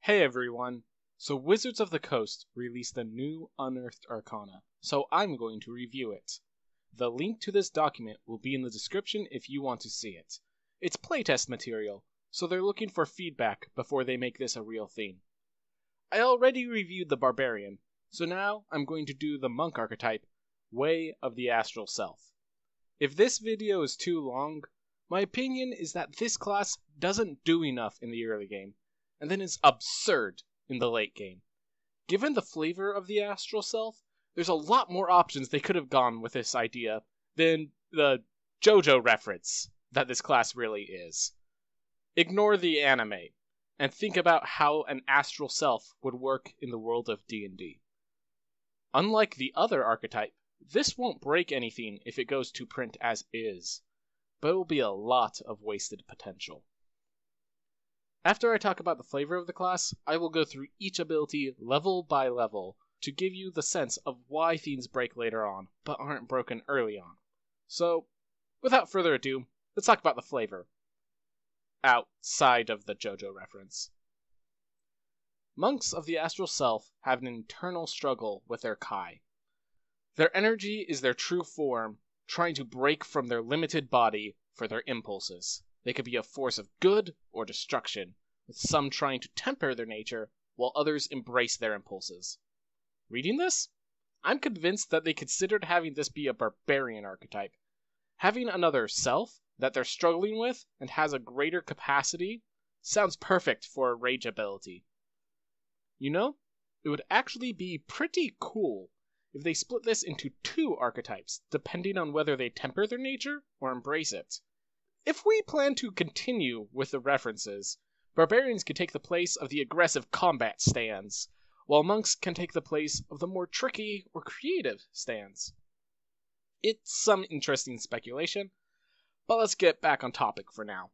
Hey everyone! So Wizards of the Coast released a new Unearthed Arcana, so I'm going to review it. The link to this document will be in the description if you want to see it. It's playtest material, so they're looking for feedback before they make this a real thing. I already reviewed the Barbarian, so now I'm going to do the Monk archetype, Way of the Astral Self. If this video is too long, my opinion is that this class doesn't do enough in the early game, and then is absurd in the late game. Given the flavor of the Astral Self, there's a lot more options they could have gone with this idea than the JoJo reference that this class really is. Ignore the anime, and think about how an Astral Self would work in the world of D&D. Unlike the other archetype, this won't break anything if it goes to print as is, but it will be a lot of wasted potential. After I talk about the flavor of the class, I will go through each ability level by level to give you the sense of why things break later on, but aren't broken early on. So, without further ado, let's talk about the flavor. Outside of the JoJo reference. Monks of the Astral Self have an internal struggle with their Kai. Their energy is their true form, trying to break from their limited body for their impulses. They could be a force of good or destruction, with some trying to temper their nature, while others embrace their impulses. Reading this, I'm convinced that they considered having this be a barbarian archetype. Having another self that they're struggling with and has a greater capacity sounds perfect for a rage ability. You know, it would actually be pretty cool if they split this into two archetypes, depending on whether they temper their nature or embrace it. If we plan to continue with the references, barbarians can take the place of the aggressive combat stands, while monks can take the place of the more tricky or creative stands. It's some interesting speculation, but let's get back on topic for now.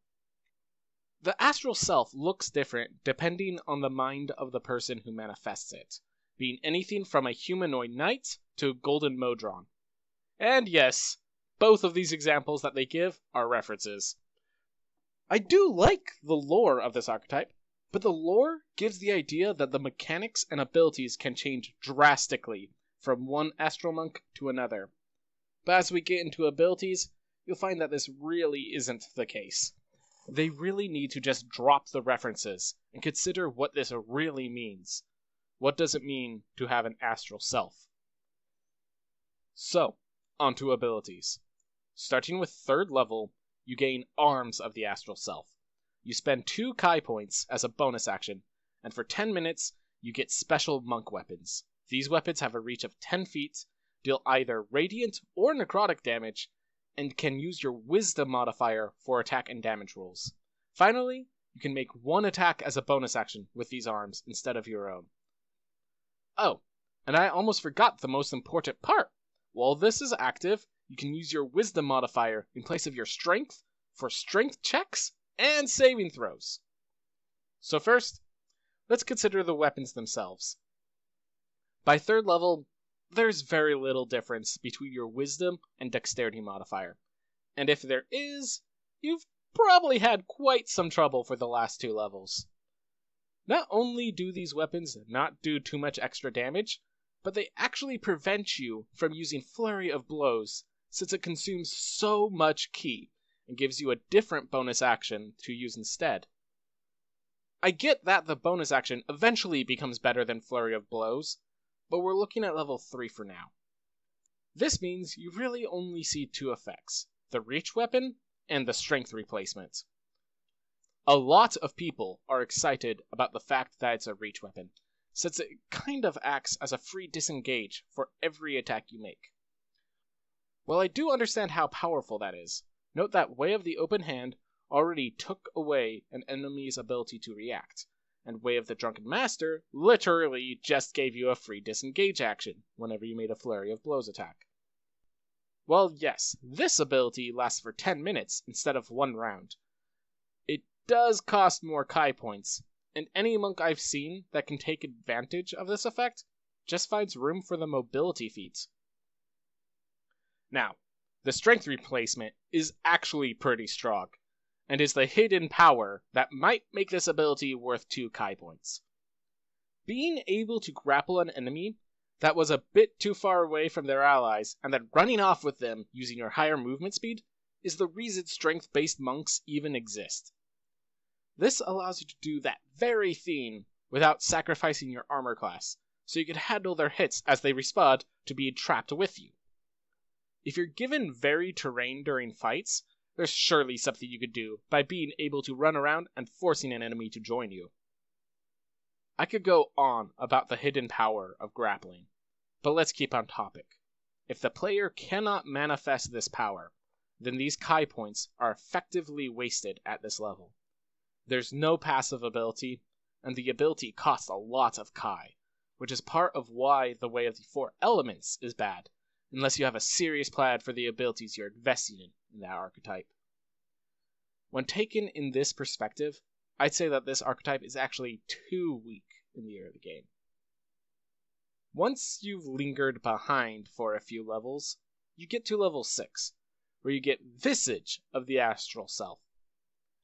The Astral Self looks different depending on the mind of the person who manifests it, being anything from a humanoid knight to a golden modron. And yes, both of these examples that they give are references. I do like the lore of this archetype, but the lore gives the idea that the mechanics and abilities can change drastically from one astral monk to another. But as we get into abilities, you'll find that this really isn't the case. They really need to just drop the references and consider what this really means. What does it mean to have an astral self? So, onto abilities. Starting with 3rd level, you gain Arms of the Astral Self. You spend 2 Kai points as a bonus action, and for 10 minutes, you get special monk weapons. These weapons have a reach of 10 feet, deal either radiant or necrotic damage, and can use your Wisdom modifier for attack and damage rolls. Finally, you can make 1 attack as a bonus action with these arms instead of your own. Oh, and I almost forgot the most important part. While this is active, you can use your Wisdom modifier in place of your Strength for strength checks and saving throws. So first, let's consider the weapons themselves. By 3rd level, there's very little difference between your Wisdom and Dexterity modifier. And if there is, you've probably had quite some trouble for the last 2 levels. Not only do these weapons not do too much extra damage, but they actually prevent you from using Flurry of Blows, since it consumes so much ki and gives you a different bonus action to use instead. I get that the bonus action eventually becomes better than Flurry of Blows, but we're looking at level 3 for now. This means you really only see 2 effects, the Reach weapon and the Strength replacement. A lot of people are excited about the fact that it's a Reach weapon, since it kind of acts as a free disengage for every attack you make. While I do understand how powerful that is, note that Way of the Open Hand already took away an enemy's ability to react, and Way of the Drunken Master literally just gave you a free disengage action whenever you made a Flurry of Blows attack. Well, yes, this ability lasts for 10 minutes instead of 1 round. It does cost more Kai points, and any monk I've seen that can take advantage of this effect just finds room for the mobility feats. Now, the Strength replacement is actually pretty strong, and is the hidden power that might make this ability worth 2 Kai points. Being able to grapple an enemy that was a bit too far away from their allies and then running off with them using your higher movement speed is the reason strength-based monks even exist. This allows you to do that very thing without sacrificing your armor class, so you can handle their hits as they respawn to be trapped with you. If you're given varied terrain during fights, there's surely something you could do by being able to run around and forcing an enemy to join you. I could go on about the hidden power of grappling, but let's keep on topic. If the player cannot manifest this power, then these Kai points are effectively wasted at this level. There's no passive ability, and the ability costs a lot of Kai, which is part of why the Way of the Four Elements is bad, unless you have a serious plan for the abilities you're investing in that archetype. When taken in this perspective, I'd say that this archetype is actually too weak in the early game. Once you've lingered behind for a few levels, you get to level 6, where you get Vistage of the Astral Self.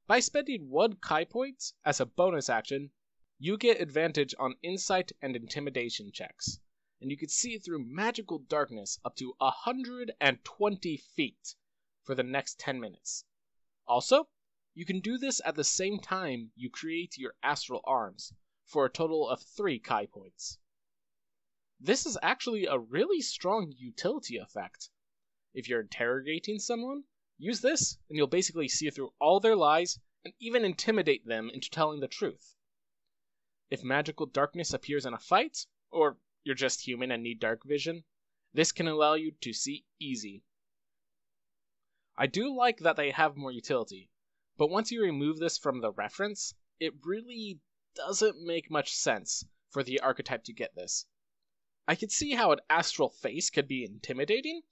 By spending 1 Kai point as a bonus action, you get advantage on Insight and Intimidation checks, and you can see through magical darkness up to 120 feet for the next 10 minutes. Also, you can do this at the same time you create your astral arms, for a total of 3 Kai points. This is actually a really strong utility effect. If you're interrogating someone, use this and you'll basically see through all their lies and even intimidate them into telling the truth. If magical darkness appears in a fight, or you're just human and need dark vision, this can allow you to see easy. I do like that they have more utility, but once you remove this from the reference, it really doesn't make much sense for the archetype to get this. I could see how an astral face could be intimidating,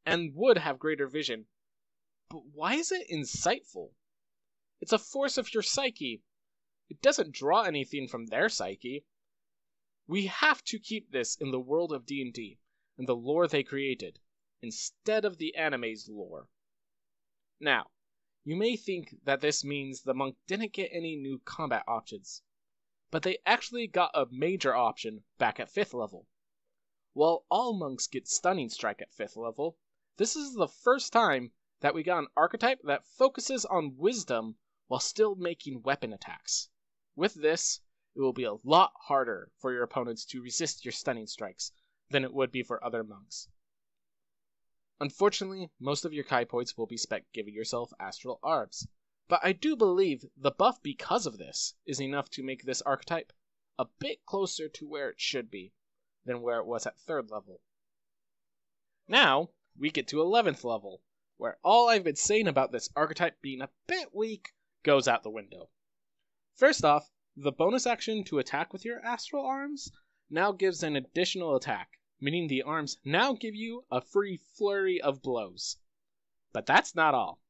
and would have greater vision, but why is it insightful? It's a force of your psyche. It doesn't draw anything from their psyche. We have to keep this in the world of D&D, and the lore they created, instead of the anime's lore. Now, you may think that this means the monk didn't get any new combat options, but they actually got a major option back at 5th level. While all monks get Stunning Strike at 5th level, this is the first time that we got an archetype that focuses on wisdom while still making weapon attacks. With this, it will be a lot harder for your opponents to resist your Stunning Strikes than it would be for other monks. Unfortunately, most of your Kai points will be spent giving yourself astral arms, but I do believe the buff because of this is enough to make this archetype a bit closer to where it should be than where it was at 3rd level. Now, we get to 11th level, where all I've been saying about this archetype being a bit weak goes out the window. First off, the bonus action to attack with your astral arms now gives an additional attack, meaning the arms now give you a free flurry of blows. But that's not all.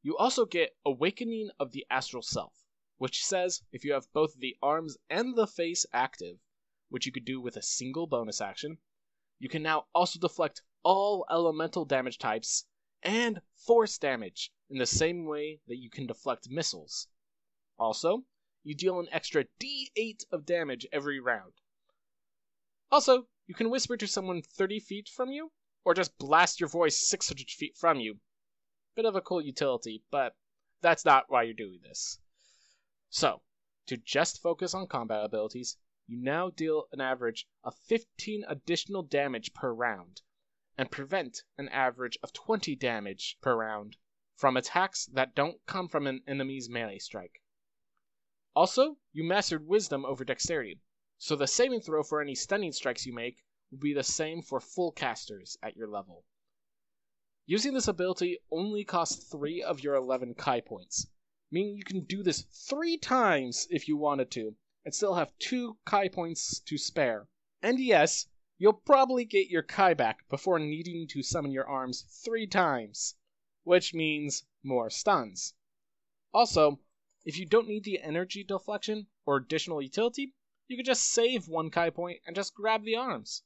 You also get Awakening of the Astral Self, which says if you have both the arms and the face active, which you could do with a single bonus action, you can now also deflect all elemental damage types and force damage in the same way that you can deflect missiles. Also, you deal an extra D8 of damage every round. Also, you can whisper to someone 30 feet from you, or just blast your voice 600 feet from you. Bit of a cool utility, but that's not why you're doing this. So, to just focus on combat abilities, you now deal an average of 15 additional damage per round, and prevent an average of 20 damage per round from attacks that don't come from an enemy's melee strike. Also, you mastered Wisdom over Dexterity, so the saving throw for any stunning strikes you make will be the same for full casters at your level. Using this ability only costs 3 of your 11 Kai points, meaning you can do this 3 times if you wanted to, and still have 2 Kai points to spare. And yes, you'll probably get your Kai back before needing to summon your arms 3 times, which means more stuns. Also, if you don't need the energy deflection or additional utility, you can just save 1 Kai point and just grab the arms.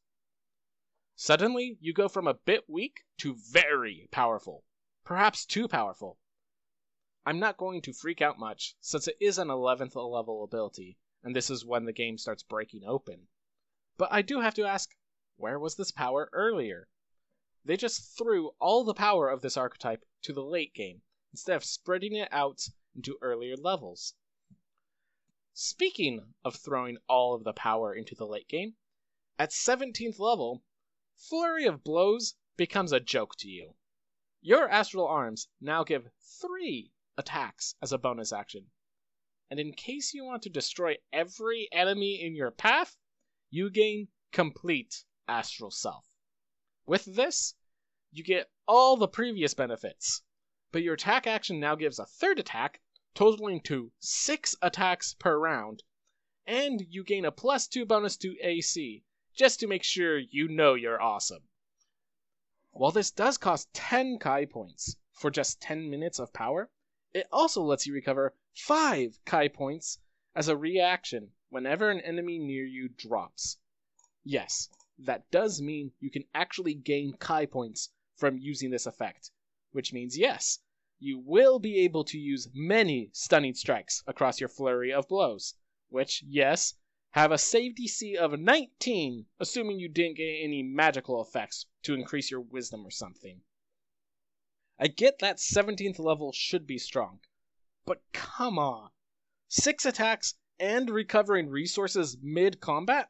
Suddenly, you go from a bit weak to very powerful, perhaps too powerful. I'm not going to freak out much, since it is an 11th level ability, and this is when the game starts breaking open. But I do have to ask, where was this power earlier? They just threw all the power of this archetype to the late game, instead of spreading it out into earlier levels. Speaking of throwing all of the power into the late game, at 17th level, Flurry of Blows becomes a joke to you. Your Astral Arms now give 3 attacks as a bonus action. And in case you want to destroy every enemy in your path, you gain complete Astral Self. With this, you get all the previous benefits, but your attack action now gives a 3rd attack, totaling to 6 attacks per round, and you gain a +2 bonus to AC, just to make sure you know you're awesome. While this does cost 10 Kai points for just 10 minutes of power, it also lets you recover 5 Kai points as a reaction whenever an enemy near you drops. Yes, that does mean you can actually gain Kai points from using this effect, which means yes, you will be able to use many stunning strikes across your flurry of blows, which, yes, have a save DC of 19, assuming you didn't get any magical effects to increase your wisdom or something. I get that 17th level should be strong, but come on. 6 attacks and recovering resources mid-combat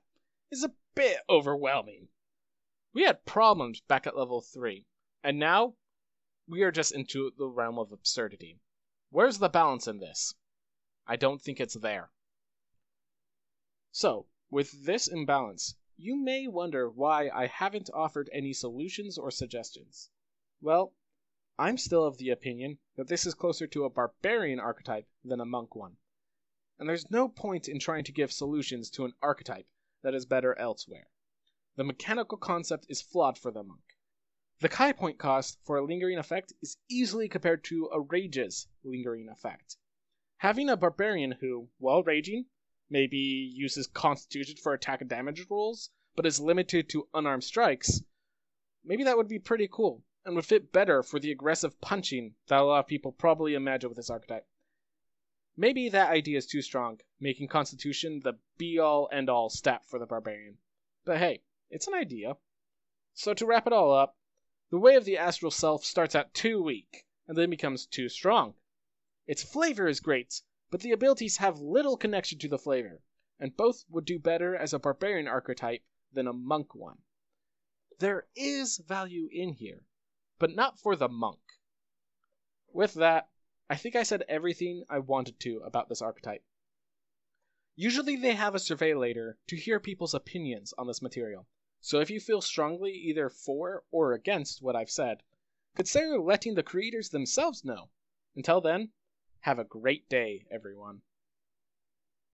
is a bit overwhelming. We had problems back at level 3, and now we are just into the realm of absurdity. Where's the balance in this? I don't think it's there. So, with this imbalance, you may wonder why I haven't offered any solutions or suggestions. Well, I'm still of the opinion that this is closer to a barbarian archetype than a monk one. And there's no point in trying to give solutions to an archetype that is better elsewhere. The mechanical concept is flawed for the monk. The Kai point cost for a lingering effect is easily compared to a rage's lingering effect. Having a barbarian who, while raging, maybe uses Constitution for attack and damage rolls, but is limited to unarmed strikes, maybe that would be pretty cool, and would fit better for the aggressive punching that a lot of people probably imagine with this archetype. Maybe that idea is too strong, making Constitution the be-all, end-all stat for the barbarian. But hey, it's an idea. So to wrap it all up, the way of the Astral Self starts at too weak, and then becomes too strong. Its flavor is great, but the abilities have little connection to the flavor, and both would do better as a barbarian archetype than a monk one. There is value in here, but not for the monk. With that, I think I said everything I wanted to about this archetype. Usually they have a survey later to hear people's opinions on this material, so if you feel strongly either for or against what I've said, consider letting the creators themselves know. Until then, have a great day, everyone.